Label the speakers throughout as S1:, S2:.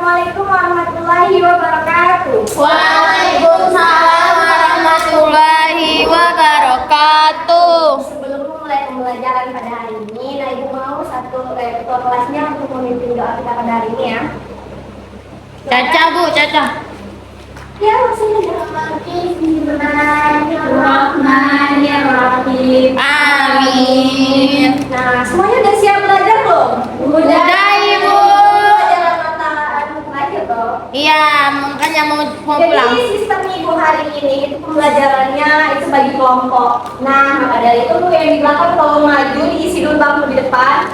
S1: Assalamualaikum warahmatullahi wabarakatuh.
S2: Waalaikumsalam warahmatullahi wabarakatuh.
S1: Sebelum memulai pembelajaran pada hari ini, Ibu mau ketua kelasnya untuk memimpin doa kita pada hari ini ya.
S2: Caca Bu, Caca.
S1: Ya, Bismillahirrahmanirrahim.
S2: Amin.
S1: Nah, semuanya udah siap belajar belum?
S2: Udah Ibu.
S1: Pelajaran mata terakhir toh.
S2: Iya, makanya mau pulang.
S1: Jadi sistem Ibu hari ini itu pembelajarannya itu bagi kelompok. Nah, maka dari itu Bu yang di belakang tolong maju, diisi dulu bangku di depan.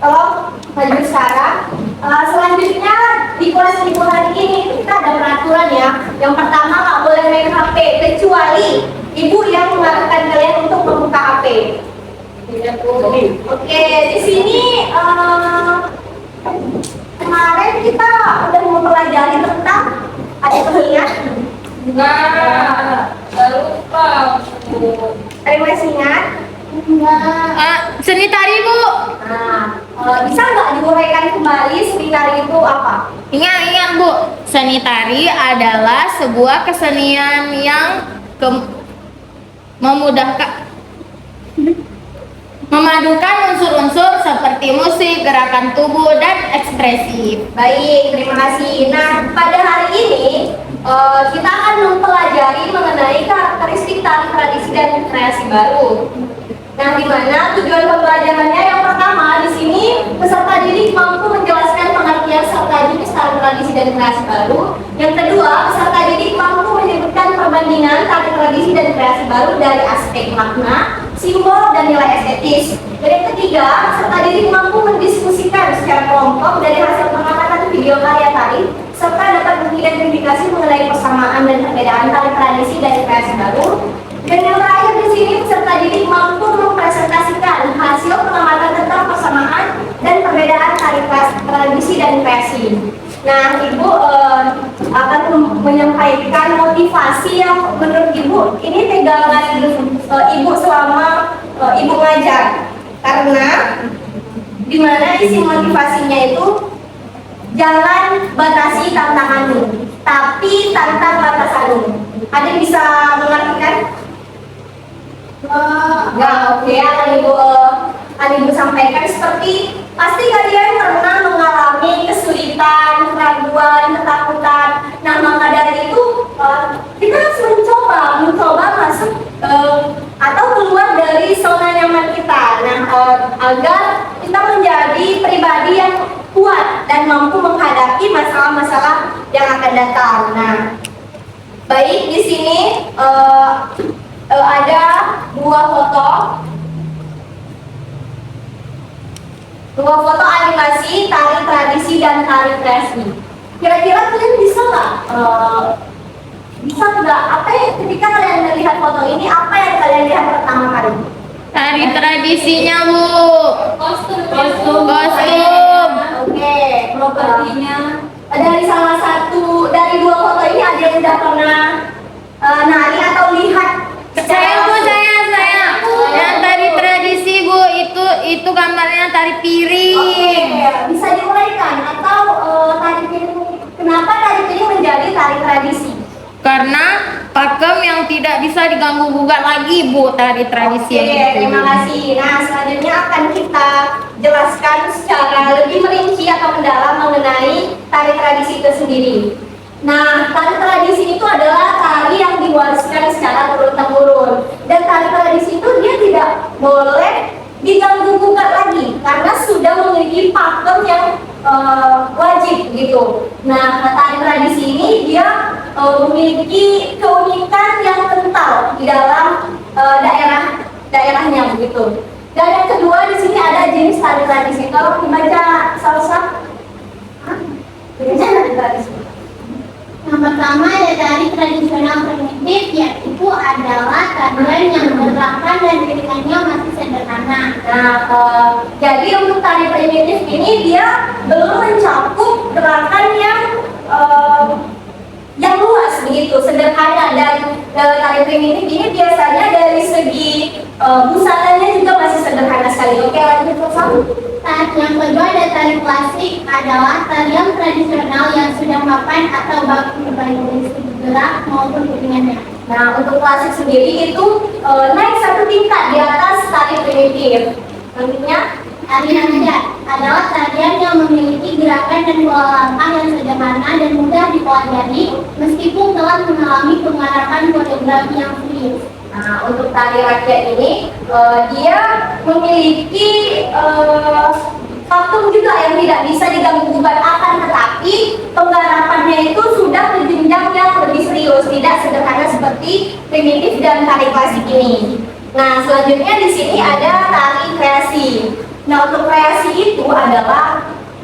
S1: Tolong maju sekarang. Selanjutnya di kelas Ibu hari ini kita ada peraturan ya. Yang pertama nggak boleh main HP kecuali Ibu yang mengarahkan kalian untuk membuka HP. Oke, di sini kemarin kita udah mempelajari tentang ada pengingat.
S3: Lupa.
S1: Ada yang masih ingat?
S2: Seni tari Bu.
S1: Nah, bisa nggak diuraikan kembali seni tari itu apa?
S2: Ingat Bu, seni tari adalah sebuah kesenian yang memadukan unsur-unsur seperti musik, gerakan tubuh, dan ekspresif.
S1: Baik, terima kasih. Nah, pada hari ini kita akan mempelajari mengenai karakteristik tari tradisi dan kreasi baru. Nah, di mana tujuan pembelajarannya yang pertama di sini peserta didik mampu menjelaskan pengertian serta jenis tari tradisi dan kreasi baru. Yang kedua, peserta didik mampu menyebutkan perbandingan tari tradisi dan kreasi baru dari aspek makna, simbol, dan nilai estetis. Dan yang ketiga, peserta didik mampu mendiskusikan secara kelompok dari hasil pengamatan video karya tari serta dapat mengidentifikasi mengenai persamaan dan perbedaan tari tradisi dan kreasi baru. Dan yang terakhir di sini peserta didik mampu mempresentasikan hasil pengamatan tentang persamaan dan perbedaan tari tradisi dan kreasi. Nah, Ibu akan menyampaikan motivasi yang menurut Ibu ini pegangan Ibu selama Ibu ngajar. Karena dimana isi motivasinya itu jangan batasi tantanganmu, tapi tantang batasanmu. Ada yang bisa mengartikan? Enggak, oke. Akan Ibu sampaikan seperti pasti kalian pernah mengalami kesulitan, keraguan, ketakutan. Nah, maka dari itu kita harus mencoba masuk atau keluar dari zona nyaman kita. Nah, agar kita menjadi pribadi yang kuat dan mampu menghadapi masalah-masalah yang akan datang. Nah, baik, di sini ada dua foto animasi tari tradisi dan tari kreasi. Kira-kira kalian bisa nggak apa ya ketika kalian melihat foto ini apa yang kalian lihat pertama kali?
S2: Tari tradisinya Bu.
S3: Kostum.
S1: Oke,
S3: Propertinya.
S1: dari salah satu dari dua foto ini ada yang udah pernah nari atau lihat?
S2: Saya Bu, saya. Yang tari tradisi Bu, itu gambarnya tari piring.
S1: Oke, bisa diuraikan atau tari piring, kenapa tari piring menjadi tari tradisi?
S2: Karena pakem yang tidak bisa diganggu gugat lagi Bu, tari tradisi yang
S1: Oke,
S2: itu.
S1: terima kasih. Nah, selanjutnya akan kita jelaskan secara lebih merinci atau mendalam mengenai tari tradisi itu sendiri. Nah, tari tradisi itu adalah tari yang diwariskan secara turun-temurun. Dan tari tradisi itu dia tidak boleh diganggu gugat lagi karena sudah memiliki pakem yang wajib gitu. Nah, tari tradisi ini dia memiliki keunikan yang kental di dalam daerahnya begitu. Dan yang kedua di sini ada jenis tari tradisi. Kalau dibaca salsa, jenisnya tari tradisi.
S4: Yang pertama ada tari tradisional primitif, yaitu adalah tarian yang gerakan dan gerakannya masih sederhana.
S1: Nah, jadi untuk tari primitif ini dia belum mencakup gerakan yang luas begitu, sederhana dan tari primitif ini biasanya dari segi busananya juga masih sederhana sekali. Oke, lanjut Rosa.
S4: Yang kedua ada tari klasik, adalah tarian tradisional yang sudah mapan atau baku baik dari segi gerak maupun ringannya.
S1: Nah, untuk klasik sendiri itu naik satu tingkat di atas tari primitif. Selanjutnya,
S4: Tarian adat adalah tarian yang memiliki gerakan dan pola langkah yang sederhana dan mudah dipelajari meskipun telah mengalami pengarahan koreografi yang serius.
S1: nah untuk tari rakyat ini dia memiliki faktor juga yang tidak bisa diganggu gugat, akan tetapi penggarapannya itu sudah berjenjang yang lebih serius, tidak sederhana seperti primitif dan tari klasik ini. Nah, selanjutnya di sini ada tari kreasi. Nah, untuk kreasi itu adalah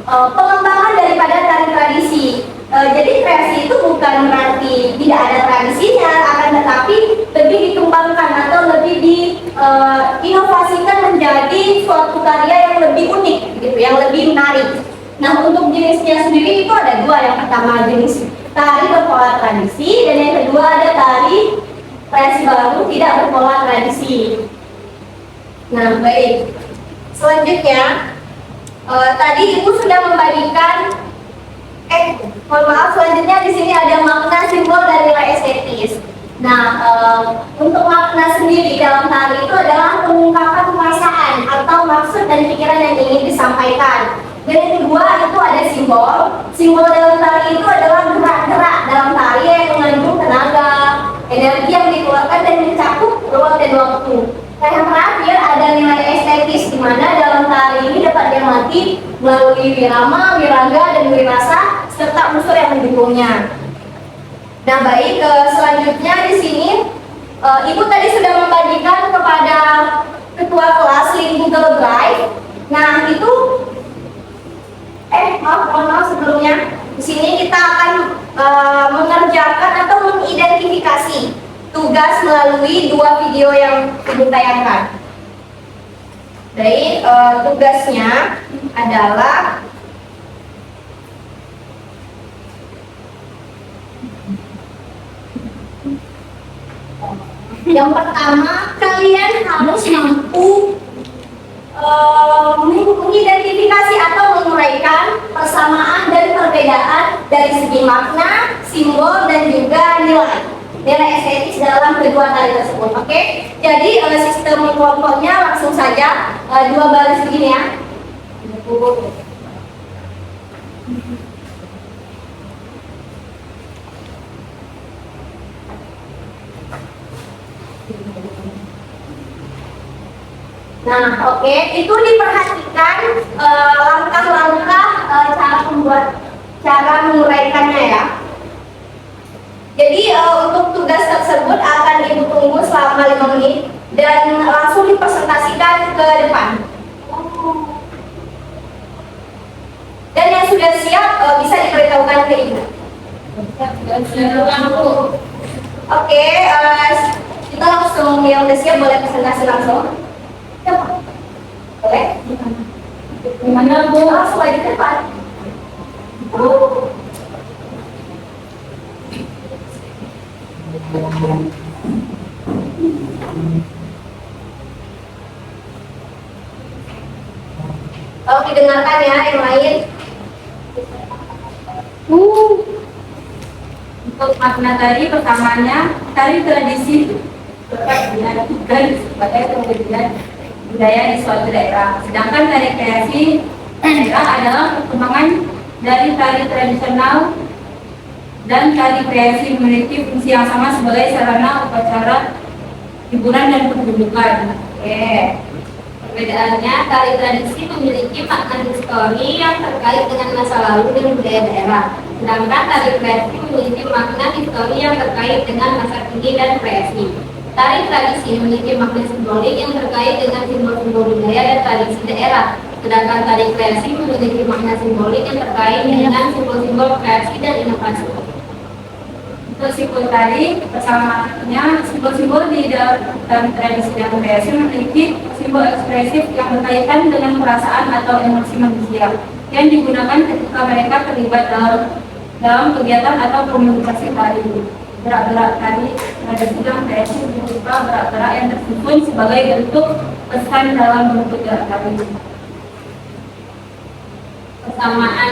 S1: pengembangan daripada tari tradisi. Jadi kreasi itu bukan berarti tidak ada tradisinya, akan tetapi lebih dikembangkan atau lebih diinovasikan menjadi suatu karya yang lebih unik, gitu, yang lebih menarik. Nah, untuk jenisnya sendiri itu ada dua. Yang pertama jenis tari berpola tradisi, dan yang kedua ada tari kreasi baru tidak berpola tradisi. Nah, baik. Selanjutnya, tadi Ibu sudah membagikan, mohon maaf, selanjutnya di sini ada makna, simbol, dan nilai estetis. Nah, untuk makna sendiri dalam tari itu adalah pengungkapan perasaan atau maksud dan pikiran yang ingin disampaikan. Dan yang kedua itu ada simbol. Simbol dalam tari itu adalah gerak-gerak dalam tari yang mengandung tenaga, energi yang dikeluarkan dan mencakup ruang dan waktu. Nah, yang terakhir ada nilai estetis, di mana dalam tari ini dapat diamati melalui wirama, wiraga, dan wirasa serta unsur yang mendukungnya. Nah, baik, selanjutnya di sini Ibu tadi sudah membagikan kepada ketua kelas link Google Drive. Nah, itu mohon maaf sebelumnya. Di sini kita akan mengerjakan atau mengidentifikasi tugas melalui dua video yang Ibu tayangkan. Jadi tugasnya adalah yang pertama, kalian harus mampu mengidentifikasi atau menguraikan persamaan dan perbedaan dari segi makna, simbol, dan juga nilai estetis dalam kedua tari tersebut. Oke, jadi sistem kelompoknya langsung saja dua baris begini ya. Nah, oke, itu diperhatikan langkah-langkah cara menguraikannya ya. Jadi untuk tugas tersebut akan Ibu tunggu selama 5 menit dan langsung dipresentasikan ke depan. Dan yang sudah siap bisa diberitahukan ke Ibu. Oke, kita langsung yang udah siap boleh presentasi langsung. Boleh?
S3: Gimana Bu?
S1: Langsung aja ke depan. Kalau didengarkan ya yang lain.
S3: Untuk makna tari pertamanya, tari tradisi berkait dengan budaya sebagai kemudian budaya di suatu daerah. Sedangkan tari kreasi daerah adalah perkembangan dari tari tradisional, dan tari kreasi memiliki fungsi yang sama sebagai sarana upacara hiburan dan pertunjukan.
S1: Oke. Perbedaannya, tari tradisi memiliki makna histori yang terkait dengan masa lalu dan budaya daerah. Sedangkan tari kreasi memiliki makna histori yang terkait dengan masa kini dan kreasi. Tari tradisi memiliki makna simbolik yang terkait dengan simbol-simbol budaya dan tradisi daerah. Sedangkan tari kreasi memiliki makna simbolik yang terkait dengan simbol-simbol kreasi dan inovasi.
S3: Untuk simbol tari, persamaannya simbol-simbol di dalam tradisi dan kreasi memiliki simbol ekspresif yang berkaitan dengan perasaan atau emosi manusia yang digunakan ketika mereka terlibat dalam kegiatan atau komunikasi tari. gerak-gerak tari tradisi dan kreasi berupa gerak-gerak yang tersusun sebagai bentuk pesan dalam bentuk gerak tari.
S1: Persamaan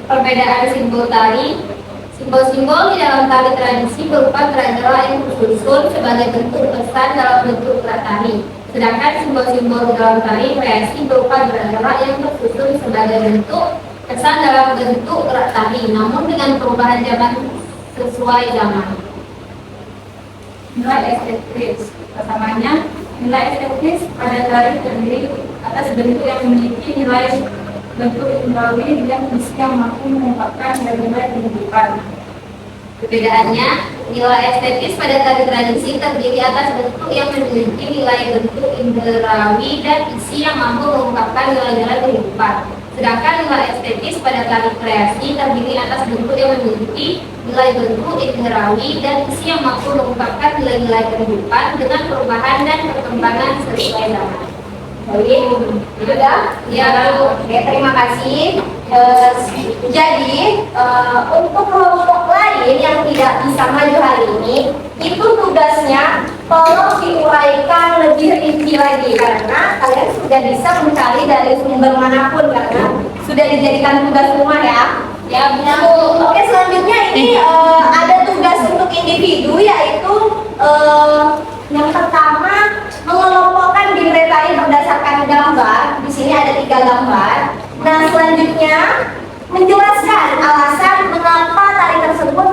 S1: perbedaan simbol tari. Simbol-simbol di dalam tari tradisi berupa gerak-gerak yang tersusun sebagai bentuk pesan dalam bentuk gerak tari. Sedangkan simbol-simbol di dalam tari kreasi berupa gerak-gerak yang tersusun sebagai bentuk pesan dalam bentuk gerak tari, namun dengan perubahan zaman sesuai zaman.
S3: Nilai estetis. Persamaannya, nilai estetis pada tari terdiri atas bentuk yang memiliki nilai bentuk indrawi dan bisa mampu mengungkapkan nilai kehidupan.
S1: Perbedaannya, nilai estetis pada tari tradisi terdiri atas bentuk yang memiliki nilai bentuk indrawi dan isi yang mampu mengungkapkan nilai-nilai kehidupan. Sedangkan nilai estetis pada tari kreasi terdiri atas bentuk yang memiliki nilai bentuk indrawi dan isi yang mampu mengungkapkan nilai-nilai kehidupan dengan perubahan dan perkembangan sesuai zaman.
S4: Baik, sudah?
S1: Ya,
S4: Oke, terima kasih. Jadi, untuk kelompok lain yang tidak bisa maju hari ini, itu tugasnya tolong diuraikan lebih rinci lagi karena kalian sudah bisa mencari dari sumber manapun karena sudah dijadikan tugas rumah ya.
S1: ya betul.
S4: Oke, selanjutnya ini ada tugas untuk individu yaitu yang pertama mengelompokkan genre tari berdasarkan gambar. Di sini ada 3 gambar. Nah, selanjutnya menjelaskan alasan mengapa tari tersebut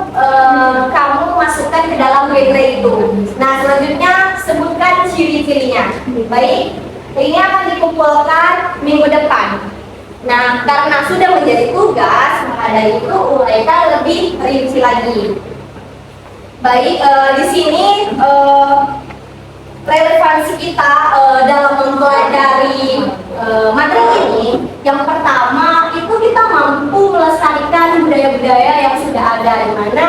S4: kamu masukkan ke dalam genre itu. Nah, selanjutnya sebutkan ciri-cirinya. Baik, ini akan dikumpulkan minggu depan. Nah, karena sudah menjadi tugas, maka dari itu uraikan lebih rinci lagi. Baik, di sini relevansi kita dalam mempelajari materi ini, yang pertama itu kita mampu melestarikan budaya-budaya yang sudah ada, di mana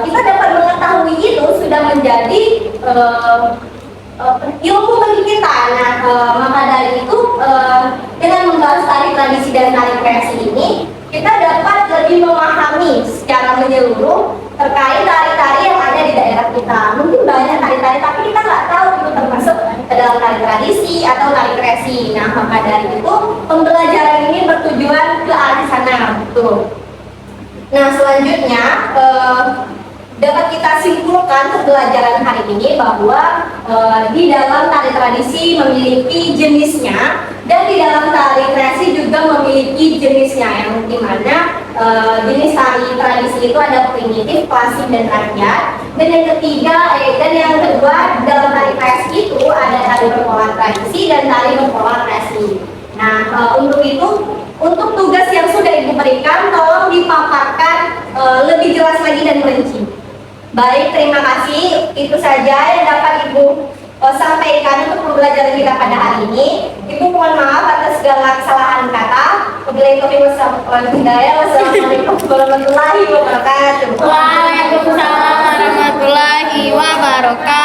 S4: kita dapat mengetahui itu sudah menjadi ilmu bagi kita. Nah, maka dari itu dengan membahas tari tradisi dan tari kreasi ini, kita dapat lebih memahami secara menyeluruh terkait tari-tari yang ada di daerah kita. Mungkin banyak tari-tari, tapi kita nggak tahu itu termasuk ke dalam tari tradisi atau tari kreasi. Nah, maka dari itu pembelajaran ini bertujuan ke arah sana, betul. Nah, selanjutnya dapat kita simpulkan pembelajaran hari ini bahwa di dalam tari tradisi memiliki jenisnya dan di dalam tari kreasi juga memiliki jenisnya, yang dimana jenis tari tradisi itu ada primitif, klasik, dan rakyat. Dan yang ketiga dan yang kedua dalam tari kreasi itu ada tari berpola tradisi dan tari berpola kreasi. Nah, untuk itu, untuk tugas yang sudah Ibu berikan, tolong dipaparkan lebih jelas lagi dan rinci. Baik, terima kasih. Itu saja yang dapat Ibu sampaikan untuk pembelajaran kita pada hari ini. Ibu mohon maaf atas segala kesalahan kata. Wassalamualaikum warahmatullahi wabarakatuh.
S2: Waalaikumsalam warahmatullahi wabarakatuh.